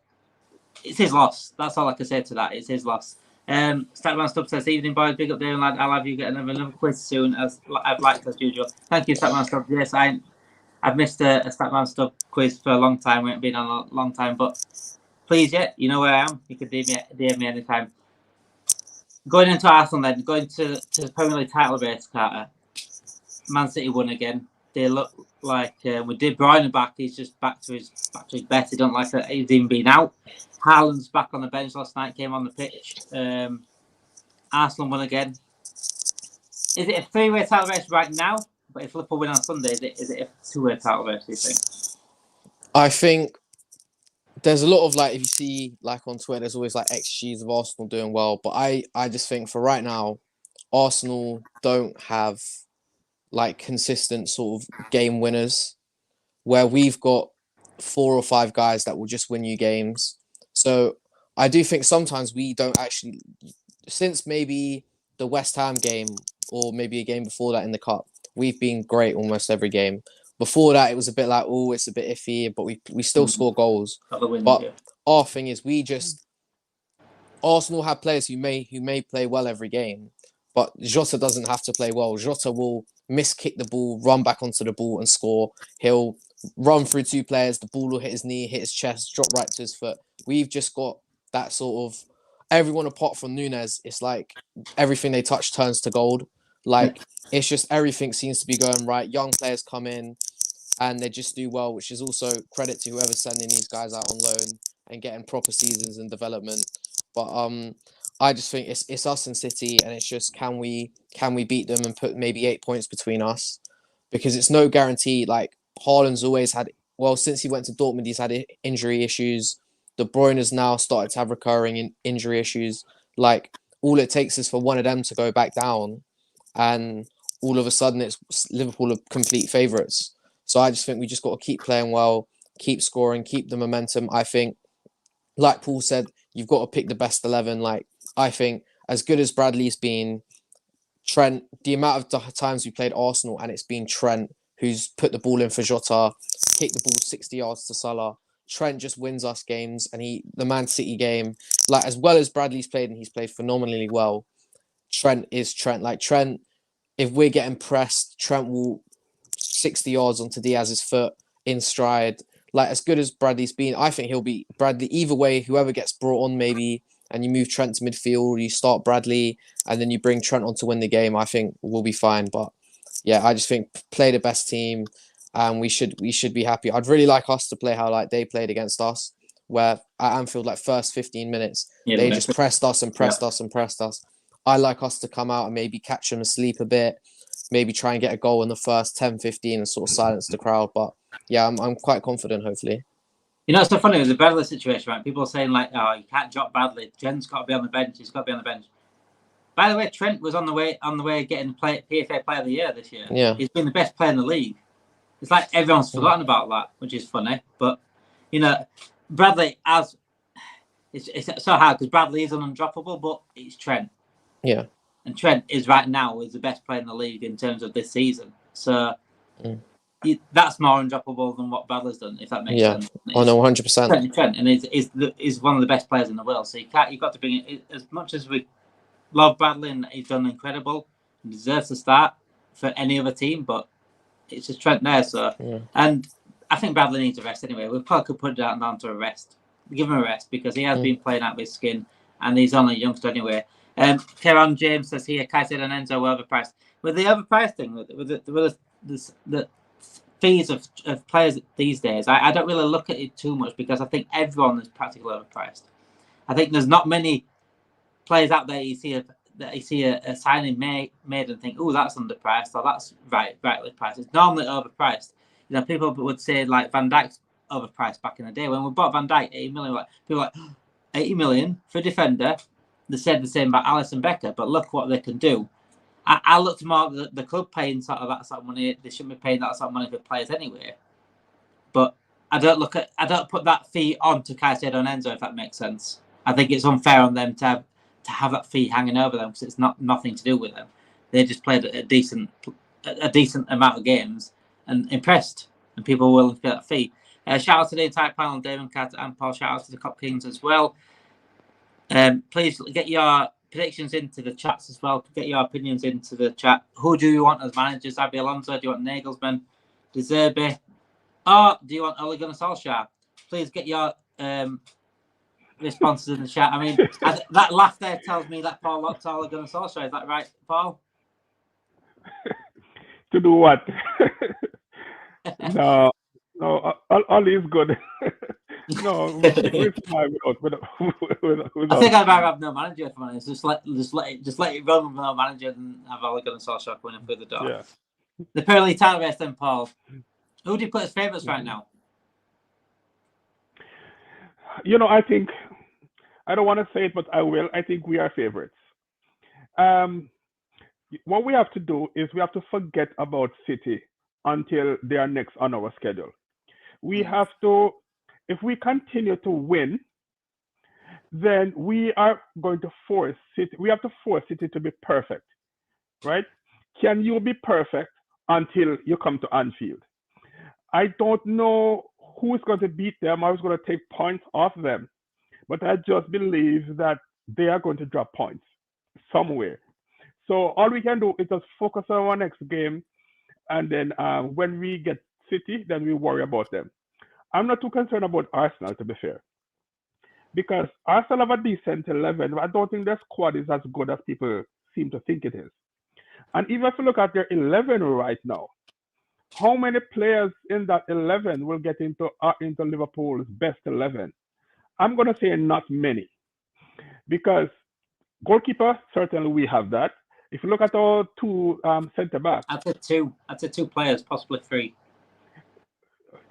it's his loss. That's all I can say to that. It's his loss. Statman Stubb says, evening boys, big up there, lad. I'll have you get another quiz soon, as I've liked as usual. Thank you, Statman Stubb. Yes, I've missed a Statman Stubb quiz for a long time. We haven't been on a long time, but please, you know where I am. You can DM me anytime. Going into Arsenal then, going to the Premier League title race, Carter. Man City won again. they look like with De Bruyne back, he's just back to his best. He don't like that he's even been out. Haaland's back on the bench last night, came on the pitch. Arsenal won again. Is it a 3-way title race right now? But if Liverpool win on Sunday, is it a 2-way title race, do you think? I think there's a lot of like, if you see like on Twitter, there's always like XGs of Arsenal doing well. But I just think for right now, Arsenal don't have like consistent sort of game winners where we've got 4 or 5 guys that will just win you games. So I do think sometimes we don't actually, since maybe the West Ham game or maybe a game before that in the Cup, we've been great almost every game. Before that, it was a bit like, oh, it's a bit iffy, but we still score goals. But our thing is, Arsenal have players who may play well every game, but Jota doesn't have to play well. Jota will miskick the ball, run back onto the ball and score. He'll run through 2 players, the ball will hit his knee, hit his chest, drop right to his foot. We've just got that sort of, everyone apart from Nunes, it's like everything they touch turns to gold. Like, it's just everything seems to be going right. Young players come in and they just do well, which is also credit to whoever's sending these guys out on loan and getting proper seasons and development. But I just think it's us and City, and it's just can we beat them and put maybe 8 points between us, because it's no guarantee. Like, Haaland's always had, well, since he went to Dortmund, he's had injury issues. De Bruyne has now started to have recurring injury issues. Like, all it takes is for one of them to go back down, and all of a sudden it's Liverpool are complete favourites. So I just think we just got to keep playing well, keep scoring, keep the momentum. I think, like Paul said, you've got to pick the best 11. Like, I think as good as Bradley's been, Trent, the amount of times we played Arsenal and it's been Trent who's put the ball in for Jota, kicked the ball 60 yards to Salah. Trent just wins us games, and the Man City game, like, as well as Bradley's played, and he's played phenomenally well, Trent is Trent. Like, Trent, if we're getting pressed, Trent will 60 yards onto Diaz's foot in stride. Like, as good as Bradley's been, I think he'll be Bradley. Either way, whoever gets brought on maybe, and you move Trent to midfield, you start Bradley, and then you bring Trent on to win the game, I think we'll be fine. But yeah, I just think play the best team, and we should be happy. I'd really like us to play how like they played against us, where at Anfield, like first 15 minutes, they just pressed us and pressed us and pressed us. I like us to come out and maybe catch them asleep a bit, maybe try and get a goal in the first 10, 15 and sort of silence the crowd. But yeah, I'm quite confident, hopefully. You know, it's so funny with the Bradley situation, right? People are saying like, oh, you can't drop Bradley. Trent's got to be on the bench. He's got to be on the bench. By the way, Trent was on the way getting PFA Player of the Year this year. Yeah. He's been the best player in the league. It's like everyone's forgotten about that, which is funny. But, you know, Bradley, it's so hard because Bradley is an undroppable, but it's Trent. Yeah. And Trent is right now the best player in the league in terms of this season. So that's more undroppable than what Bradley's done, if that makes sense. Oh, no, 100%. Trent, and is one of the best players in the world. So you've got to bring it, as much as we love Bradley and he's done incredible and deserves to start for any other team, but it's just Trent there. So and I think Bradley needs a rest anyway. We probably could put it down to a rest. Give him a rest because he has been playing out of his skin and he's only a youngster anyway. Kieran James says here, Kaiser and Enzo were overpriced. With the overpriced thing, with the fees of players these days, I don't really look at it too much because I think everyone is practically overpriced. I think there's not many players out there you see a signing made and think, oh, that's underpriced or that's rightly priced. It's normally overpriced. You know, people would say like Van Dijk's overpriced back in the day. When we bought Van Dijk, 80 million, like, people were like, 80 million for a defender. They said the same about Alisson Becker, but look what they can do. I looked more at the club paying sort of that sort of money. They shouldn't be paying that sort of money for players anyway. But I don't put that fee on to Caicedo and Enzo, if that makes sense. I think it's unfair on them to have that fee hanging over them because it's nothing to do with them. They just played a decent amount of games and impressed, and people were willing to pay that fee. Shout out to the entire panel, David Carter and Paul. Shout out to the Cop Kings as well. Please get your predictions into the chats as well. Get your opinions into the chat. Who do you want as managers? Xabi Alonso? Do you want Nagelsmann? De Zerbi? Or do you want Ole Gunnar Solskjaer? Please get your responses in the chat. I mean, that laugh there tells me that Paul loves Ole Gunnar Solskjaer. Is that right, Paul? To do what? No, no, Ali is good. No, we survive I without think I'd him. rather have no manager if I'm honest. Just let it run with no manager than have Ole Gunnar Solskjaer coming in through the door. Yeah. The Premier title race then, Paul. Who do you put as favourites right Mhm. now? I think I don't want to say it, but I will. I think we are favorites. Um, what we have to do is we have to forget about City until they are next on our schedule. We have to, if we continue to win, then we are going to force City. We have to force City to be perfect, right? Can you be perfect until you come to Anfield? I don't know who's going to beat them. I was going to take points off them, but I just believe that they are going to drop points somewhere. So all we can do is just focus on our next game, and then when we get City, then we worry about them. I'm not too concerned about Arsenal, to be fair, because Arsenal have a decent 11. But I don't think their squad is as good as people seem to think it is. And even if you look at their 11 right now, how many players in that 11 will get into Liverpool's best 11? I'm going to say not many, because goalkeeper, certainly we have that. If you look at our two centre backs, I'd say two. I'd say two players, possibly three.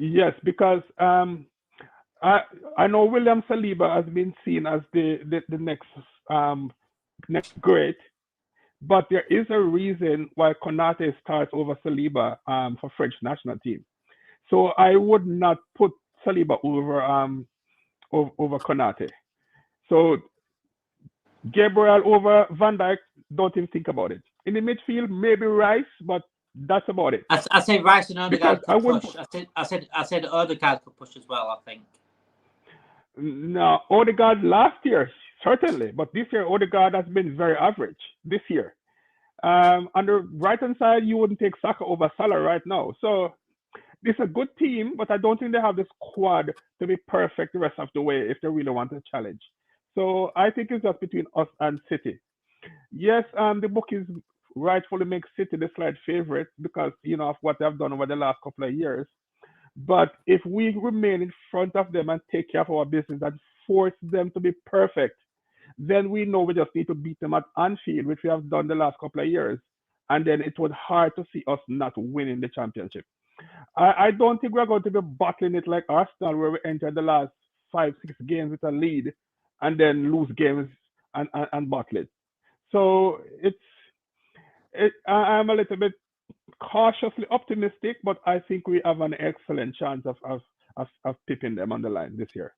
yes, because I know William Saliba has been seen as the next great, but there is a reason why Konate starts over Saliba for French national team. So I would not put Saliba over Konate. So Gabriel over Van Dijk, don't even think about it. In the midfield, maybe Rice, but that's about it. I say Rice and Because Odegaard I could wouldn't. push. I said Odegaard could push as well. I think. No, Odegaard last year certainly, but this year Odegaard has been very average. This year, on the right hand side, you wouldn't take Saka over Salah right now. So it's a good team, but I don't think they have the squad to be perfect the rest of the way if they really want to challenge. So I think it's just between us and City. Yes, the bookies rightfully make City the slight favorite because of what they've done over the last couple of years. But if we remain in front of them and take care of our business and force them to be perfect, then we know we just need to beat them at Anfield, which we have done the last couple of years. And then it was hard to see us not winning the championship. I don't think we're going to be battling it like Arsenal, where we entered the last 5, 6 games with a lead and then lose games and battle it. So I'm a little bit cautiously optimistic, but I think we have an excellent chance of pipping them on the line this year.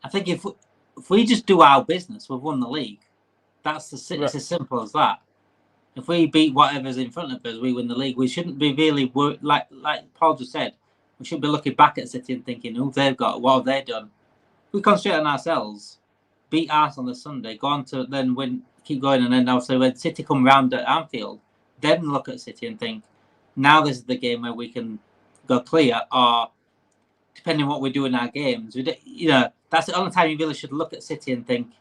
I think if we just do our business, we've won the league. It's as simple as that. If we beat whatever's in front of us, we win the league. We shouldn't be really like Paul just said. We shouldn't be looking back at City and thinking, "Who they've got? What have they done?" We concentrate on ourselves, beat Arsenal this Sunday, go on to then win, keep going, and then also when City come round at Anfield, then look at City and think, now this is the game where we can go clear, or depending on what we do in our games, that's the only time you really should look at City and think,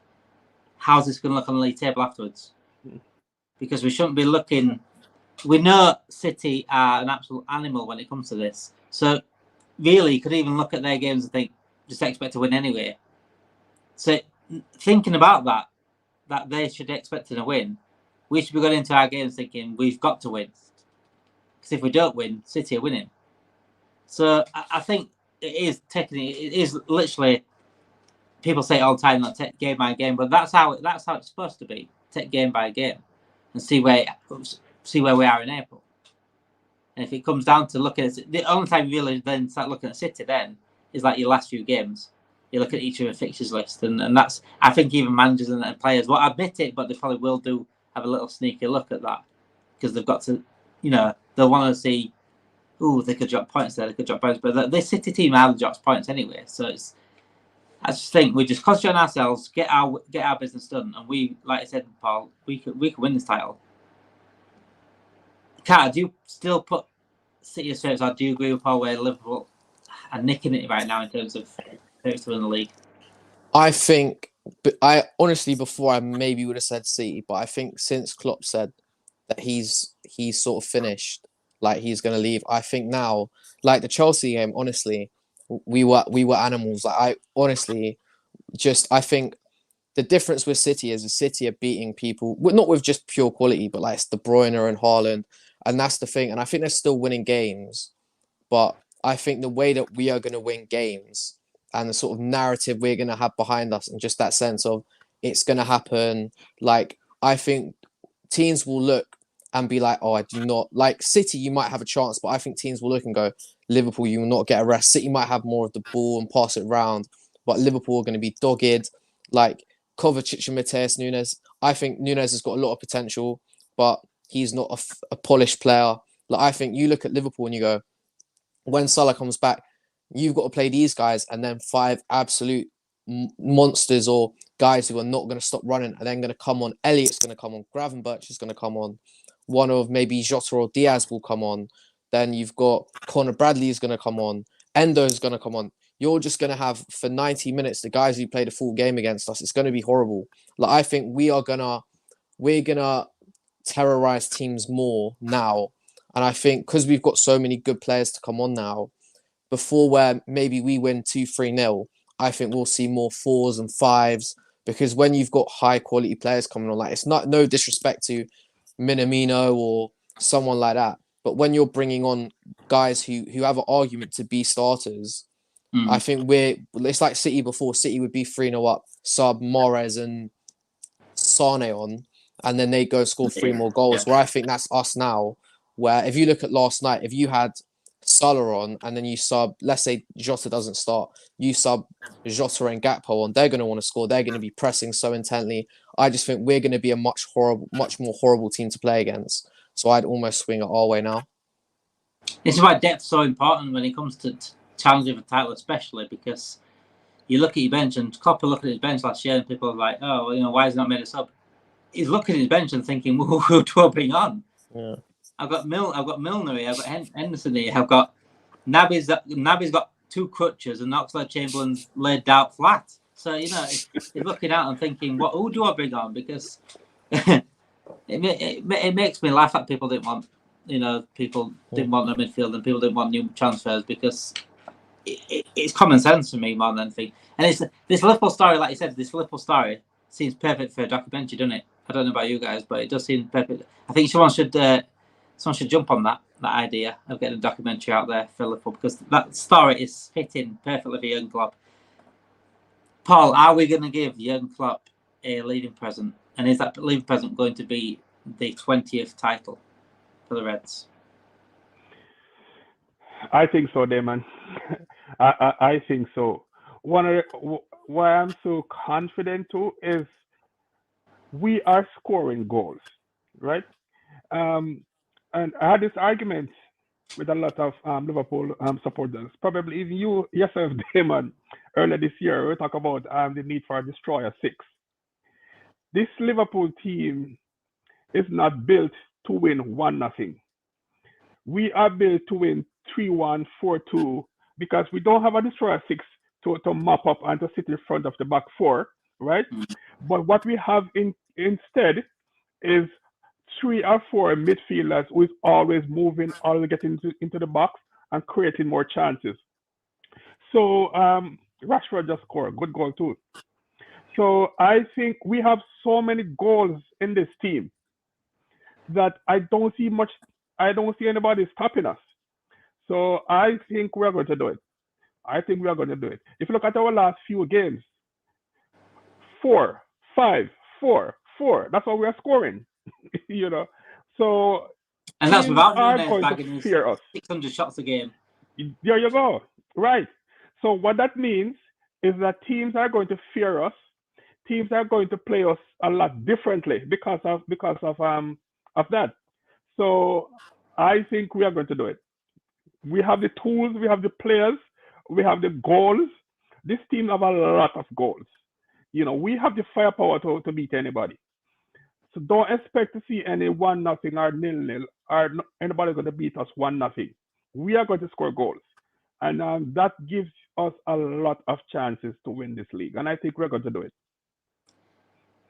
how's this going to look on the league table afterwards? Because we shouldn't be looking. We know City are an absolute animal when it comes to this, so really, you could even look at their games and think, just expect to win anyway. So thinking about that they should expect to win, we should be going into our games thinking we've got to win. Because if we don't win, City are winning. So I think it is literally, people say it all the time, not take game by game, but that's how it's supposed to be. Take game by game and see where we are in April. And if it comes down to looking at the only time you really then start looking at City then is like your last few games. You look at each of the fixtures list, and that's, I think, even managers and players won't admit it, but they probably will have a little sneaky look at that because they've got to, they'll want to see, they could drop points there, they could drop points, but this City team hardly drops points anyway. So I just think we just concentrate on ourselves, get our business done, and we, like I said, Paul, we could win this title. Carter, do you still put City as favourites, or do you agree with Paul where Liverpool are nicking it right now in terms of favourites to win the league? I think, but I honestly, before I maybe would have said City, but I think since Klopp said that he's sort of finished, like he's going to leave. I think now, like the Chelsea game, honestly, we were animals. Like I honestly I think the difference with City is the City are beating people, not with just pure quality, but like it's De Bruyne and Haaland, and that's the thing. And I think they're still winning games, but I think the way that we are going to win games and the sort of narrative we're going to have behind us, and just that sense of it's going to happen. Like I think teams will look and be like, oh, I do not like City. You might have a chance, but I think teams will look and go, Liverpool, you will not get a rest. City might have more of the ball and pass it around, but Liverpool are going to be dogged. Like Kovacic and Mateus Nunes. I think Nunes has got a lot of potential, but he's not a polished player. Like I think you look at Liverpool and you go, when Salah comes back, you've got to play these guys and then 5 absolute monsters or guys who are not going to stop running are then going to come on. Elliott's going to come on. Gravenberch is going to come on. One of maybe Jota or Diaz will come on. Then you've got Conor Bradley is going to come on. Endo is going to come on. You're just going to have for 90 minutes the guys who played a full game against us. It's going to be horrible. Like I think we're gonna terrorize teams more now. And I think because we've got so many good players to come on now, before where maybe we win 2-3-0, I think we'll see more 4s and 5s, because when you've got high quality players coming on, like it's not no disrespect to Minamino or someone like that, but when you're bringing on guys who have an argument to be starters, I think it's like City before. City would be 3-0 up, sub Mahrez and Sane on, and then they go score 3 more goals. Where I think that's us now, where if you look at last night, if you had Salah on and then you sub, let's say Jota doesn't start, you sub Jota and Gakpo on, they're going to want to score. They're going to be pressing so intently. I just think we're going to be a much more horrible team to play against. So I'd almost swing it our way now. This is why depth's so important when it comes to challenging for title, especially because you look at your bench, and Klopp looked at his bench last year and people are like, oh, why has he not made a sub? He's looking at his bench and thinking, who do I bring on? Yeah. I've got Milner here, I've got Henderson here, I've got Naby's got 2 crutches and Oxlade-Chamberlain's laid out flat. So, he's looking out and thinking, who do I bring on? Because it makes me laugh that people didn't want, people didn't want the midfield and people didn't want new transfers, because it's common sense for me more than anything. And it's this Liverpool story, like you said, this Liverpool story seems perfect for a documentary, doesn't it? I don't know about you guys, but it does seem perfect. I think someone should jump on that idea of getting a documentary out there for Liverpool, because that story is fitting perfectly for Jurgen Klopp. Paul, are we going to give Jurgen Klopp a leaving present? And is that leaving present going to be the 20th title for the Reds? I think so, Damon. I think so. Why I'm so confident too is we are scoring goals, right? And I had this argument with a lot of Liverpool supporters, probably even you yourself, Damon, earlier this year. We talk about the need for a destroyer 6. This Liverpool team is not built to win 1-0. We are built to win 3-1, 4-2, because we don't have a destroyer 6 to mop up and to sit in front of the back 4, right? But what we have instead is 3 or 4 midfielders who is always moving, always getting into the box and creating more chances. So Rashford just scored a good goal too. So I think we have so many goals in this team that I don't see anybody stopping us. So I think we're going to do it. If you look at our last few games, 4, 5, 4, 4. That's what we are scoring. So and that's without Nunes bagging fear us. 600 shots a game. There you go. Right. So what that means is that teams are going to fear us. Teams are going to play us a lot differently because of that. So I think we are going to do it. We have the tools, we have the players, we have the goals. This team have a lot of goals. We have the firepower to beat anybody. So don't expect to see any 1-0 or 0-0 or anybody going to beat us 1-0. We are going to score goals. And that gives us a lot of chances to win this league. And I think we're going to do it.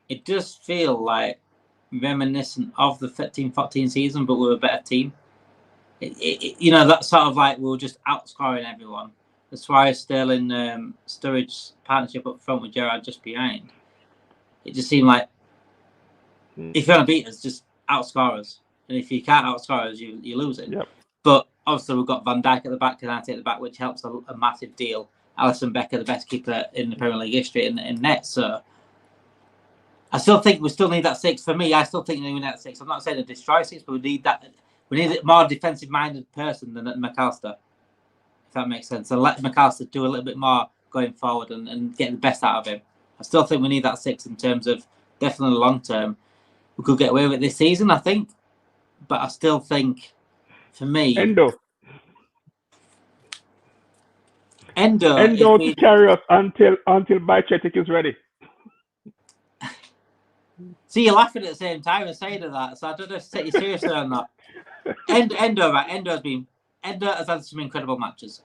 It does feel like reminiscent of the 13-14 season, but we're a better team. That sort of like we were just outscoring everyone. The Suarez Sterling Sturridge partnership up front with Gerrard just behind. It just seemed like if you're going to beat us, just outscore us. And if you can't outscore us, you're losing. Yep. But obviously we've got Van Dijk at the back, Canate at the back, which helps a massive deal. Alisson Becker, the best keeper in the Premier League history in net. So I still think we still need that 6. For me, I still think we need that 6. I'm not saying to destroy 6, but we need that. We need a more defensive-minded person than McAllister, if that makes sense. So let McAllister do a little bit more going forward and get the best out of him. I still think we need that 6 in terms of definitely long term. We could get away with it this season, I think. But I still think, for me... Endo Endo to carry us until Bajcetic is ready. See, you're laughing at the same time and saying that, so I don't know if to take you seriously or not. Endo has had some incredible matches,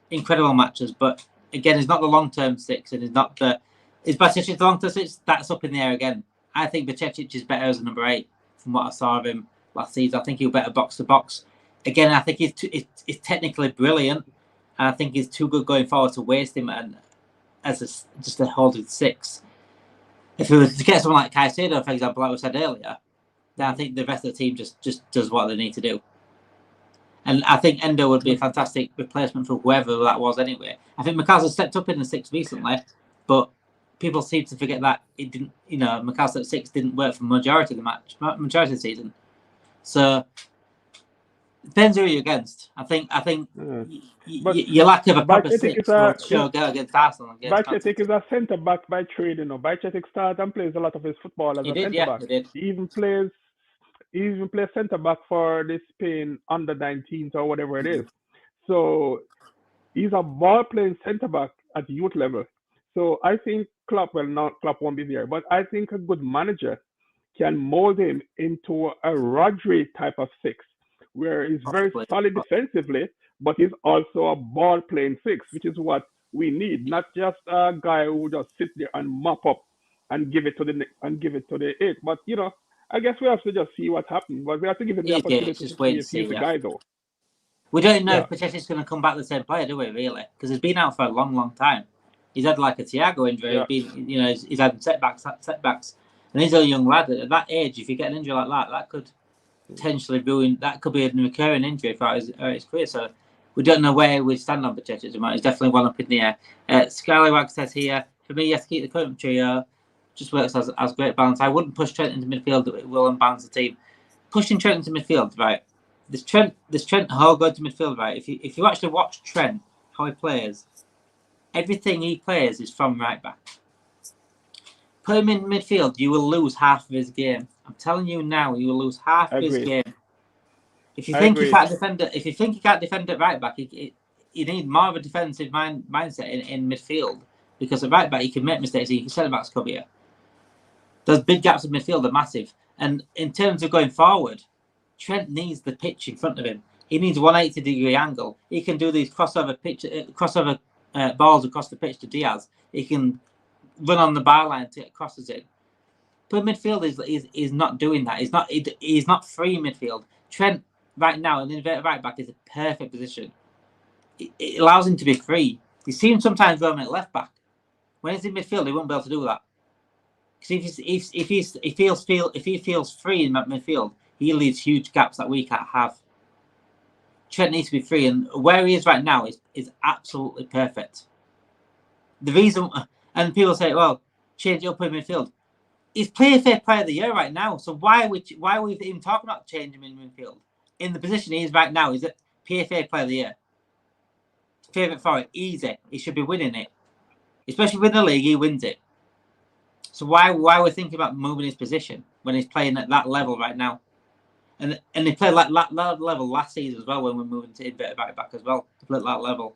but again, he's not the long-term 6, and he's not the... Is Bajcetic the long-term 6? That's up in the air again. I think Bajcetic is better as a number 8 from what I saw of him last season. I think he'll better box-to-box. Again, I think he's technically brilliant, and I think he's too good going forward to waste him and as just a holding 6. If we were to get someone like Caicedo, for example, like we said earlier, then I think the rest of the team just does what they need to do. And I think Endo would be a fantastic replacement for whoever that was anyway. I think McAllister stepped up in the 6 recently, but people seem to forget that it didn't, McAllister at 6 didn't work for majority of the season. So depends who you're against. I think your lack of a proper 6 will show against Arsenal. Bajcetic is a centre back by trade. Bajcetic starts and plays a lot of his football as a centre back. He even plays centre back for the Spain under 19s or whatever it is. So he's a ball playing centre back at youth level. So I think Klopp won't be there, but I think a good manager can mold him into a Rodri type of 6, where he's very solid defensively, but he's also a ball playing 6, which is what we need. Not just a guy who just sits there and mop up and give it to the 8. But I guess we have to just see what happens. But we have to give him the opportunity to see if he's the guy, though. We don't know if Pacheco's going to come back the same player, do we? Really? Because he's been out for a long, long time. He's had like a Thiago injury. Yeah. He's had setbacks, and he's a young lad. At that age, if you get an injury like that could potentially ruin. That could be a recurring injury for his career. So we don't know where we stand on Pacheco at the moment. He's definitely one up in the air. Scallywag says here, for me, you have to keep the current trio. Just works as great balance. I wouldn't push Trent into midfield. It will unbalance the team. Pushing Trent into midfield, right? This Trent how go to midfield, right? If you actually watch Trent, how he plays, everything he plays is from right back. Put him in midfield, you will lose half of his game. I'm telling you now, you will lose half of his game. If you think he can't defend at right back, you need more of a defensive mindset in midfield, because at right back you can make mistakes. You can centre backs cover you. Those big gaps in midfield are massive. And in terms of going forward, Trent needs the pitch in front of him. He needs a 180-degree angle. He can do these crossover balls across the pitch to Diaz. He can run on the bar line to get crosses in. But midfield is not doing that. He's not free midfield. Trent right now, an inverted right back, is a perfect position. It allows him to be free. You see him sometimes roaming at left back. When he's in midfield, he won't be able to do that. Because if he feels free in that midfield, he leaves huge gaps that we can't have. Trent needs to be free, and where he is right now is absolutely perfect. The reason, and people say, well, change it up in midfield. He's PFA Player of the Year right now, so why are we even talking about changing him in midfield? In the position he is right now, he's a PFA Player of the Year. Favourite for it, easy. He should be winning it. Especially with the league, he wins it. So why are we thinking about moving his position when he's playing at that level right now? And he played like that level last season as well when we're moving to inverted right back as well. He played at that level.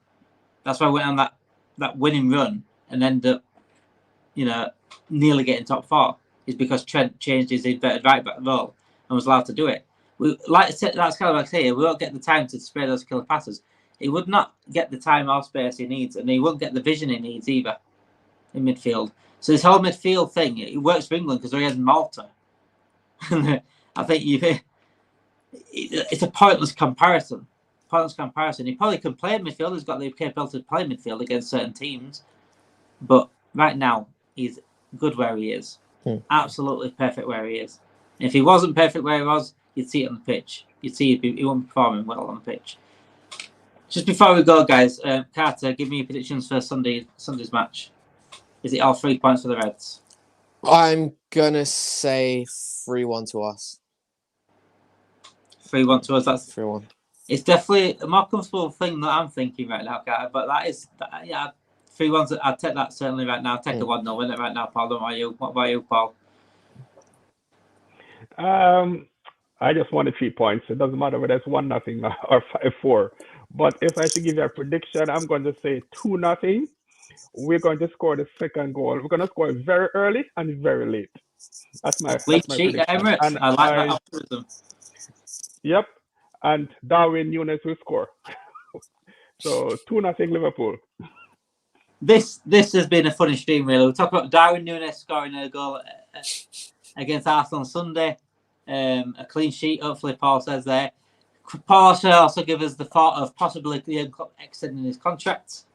That's why I went on that winning run and ended up, nearly getting top 4. Is because Trent changed his inverted right back role and was allowed to do it. That's kind of like here. We won't get the time to spray those killer passes. He would not get the time or space he needs, and he won't get the vision he needs either in midfield. So this whole midfield thing, it works for England because he has Malta. I think it's a pointless comparison. pointless comparison. He probably can play midfield. He's got the capability to play midfield against certain teams. But right now, he's good where he is. Absolutely perfect where he is. And if he wasn't perfect where he was, you'd see it on the pitch. You'd see he won't be performing well on the pitch. Just before we go, guys, Carter, give me your predictions for Sunday's match. Is it all 3 points for the Reds? I'm gonna say 3-1 to us. 3-1 to us. That's 3-1. It's definitely a more comfortable thing that I'm thinking right now, Carter. But that is, 3-1. I'd take that certainly right now. Take a 1-0 win it right now, Paul. What about you, Paul? I just wanted 3 points. It doesn't matter whether it's 1-0 or 5-4. But if I should give you a prediction, I'm going to say 2-0. We're going to score the second goal. We're going to score very early and very late. That's my prediction. Emirates. And I like that optimism. Yep. And Darwin Núñez will score. So 2-0 Liverpool. This has been a funny stream, really. We'll talk about Darwin Núñez scoring a goal against Arsenal on Sunday. A clean sheet, hopefully, Paul says there. Paul should also give us the thought of possibly extending his contract.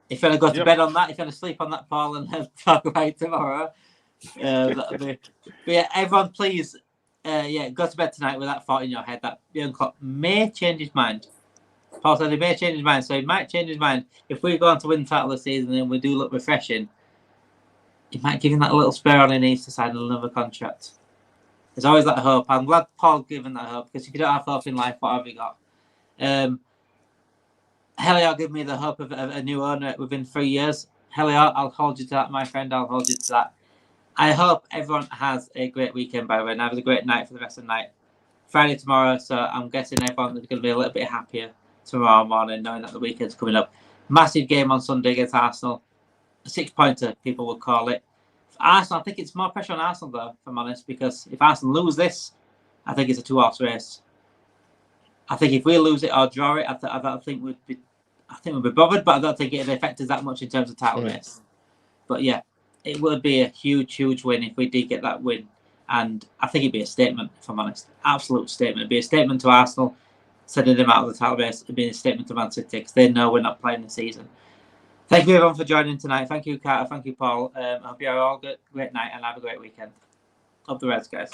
If you want to go to bed on that, if you want to sleep on that, Paul, and talk about it tomorrow. That'll be. But yeah, everyone, please, go to bed tonight with that thought in your head that Jurgen Klopp may change his mind. Paul said he may change his mind, so he might change his mind. If we go on to win the title this season and we do look refreshing, he might give him that little spare on he needs to sign another contract. There's always that hope. I'm glad Paul given that hope, because if you don't have hope in life, what have you got? Heliot give me the hope of a new owner within 3 years. Heliot, I'll hold you to that, my friend. I'll hold you to that. I hope everyone has a great weekend, by the way, and have a great night for the rest of the night. Friday tomorrow, so I'm guessing everyone is going to be a little bit happier tomorrow morning, knowing that the weekend's coming up. Massive game on Sunday against Arsenal. A 6-pointer, people would call it. For Arsenal, I think it's more pressure on Arsenal, though, if I'm honest, because if Arsenal lose this, I think it's a 2-horse race. I think if we lose it or draw it, I don't think we'd be bothered, but I don't think it'd affect us that much in terms of title race. But yeah, it would be a huge, huge win if we did get that win. And I think it'd be a statement, if I'm honest. Absolute statement. It'd be a statement to Arsenal, sending them out of the title race. It'd be a statement to Man City, because they know we're not playing the season. Thank you, everyone, for joining tonight. Thank you, Carter. Thank you, Paul. I hope you have all a great night and have a great weekend. Up the Reds, guys.